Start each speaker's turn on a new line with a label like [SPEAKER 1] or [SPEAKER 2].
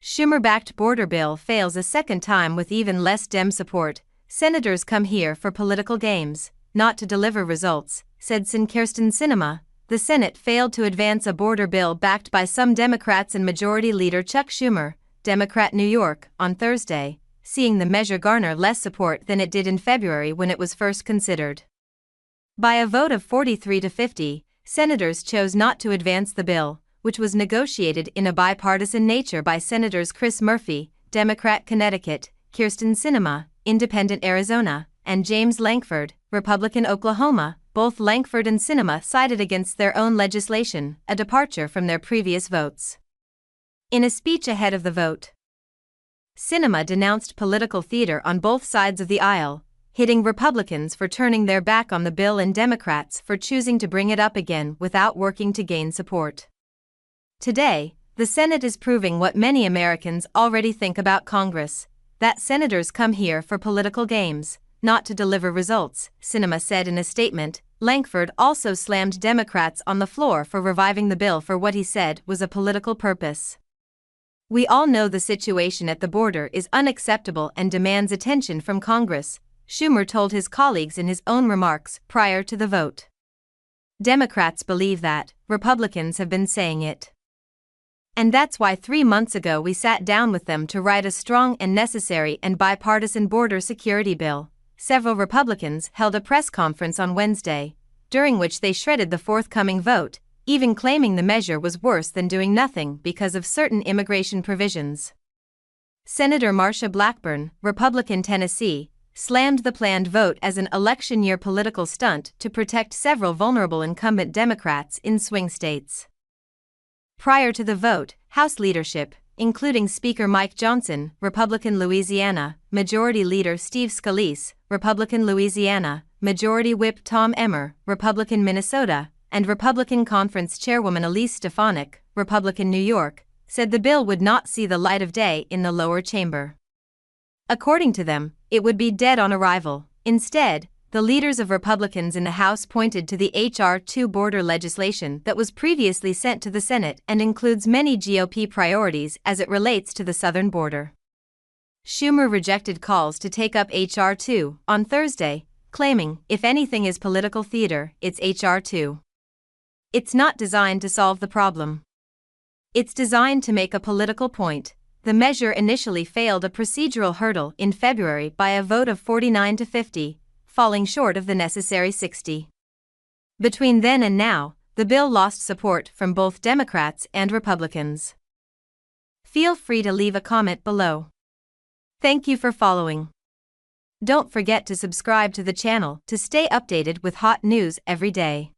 [SPEAKER 1] Schumer-backed border bill fails a second time with even less Dem support. Senators come here for political games, not to deliver results, said Kyrsten Sinema. The Senate failed to advance a border bill backed by some Democrats and Majority Leader Chuck Schumer, Democrat New York, on Thursday, seeing the measure garner less support than it did in February when it was first considered. By a vote of 43 to 50, senators chose not to advance the bill, which was negotiated in a bipartisan nature by Senators Chris Murphy, Democrat Connecticut, Kyrsten Sinema, Independent Arizona, and James Lankford, Republican Oklahoma. Both Lankford and Sinema sided against their own legislation, a departure from their previous votes. In a speech ahead of the vote, Sinema denounced political theater on both sides of the aisle, hitting Republicans for turning their back on the bill and Democrats for choosing to bring it up again without working to gain support. Today, the Senate is proving what many Americans already think about Congress, that senators come here for political games, not to deliver results, Sinema said in a statement. Lankford also slammed Democrats on the floor for reviving the bill for what he said was a political purpose. "We all know the situation at the border is unacceptable and demands attention from Congress," Schumer told his colleagues in his own remarks prior to the vote. "Democrats believe that, Republicans have been saying it. And that's why 3 months ago we sat down with them to write a strong and necessary and bipartisan border security bill." Several Republicans held a press conference on Wednesday, during which they shredded the forthcoming vote, even claiming the measure was worse than doing nothing because of certain immigration provisions. Senator Marsha Blackburn, Republican Tennessee, slammed the planned vote as an election-year political stunt to protect several vulnerable incumbent Democrats in swing states. Prior to the vote, House leadership, including Speaker Mike Johnson, Republican Louisiana, Majority Leader Steve Scalise, Republican Louisiana, Majority Whip Tom Emmer, Republican Minnesota, and Republican Conference Chairwoman Elise Stefanik, Republican New York, said the bill would not see the light of day in the lower chamber. According to them, it would be dead on arrival. Instead, the leaders of Republicans in the House pointed to the H.R. 2 border legislation that was previously sent to the Senate and includes many GOP priorities as it relates to the southern border. Schumer rejected calls to take up H.R. 2 on Thursday, claiming, "If anything is political theater, it's H.R. 2. It's not designed to solve the problem. It's designed to make a political point." The measure initially failed a procedural hurdle in February by a vote of 49 to 50. Falling short of the necessary 60. Between then and now, the bill lost support from both Democrats and Republicans. Feel free to leave a comment below. Thank you for following. Don't forget to subscribe to the channel to stay updated with hot news every day.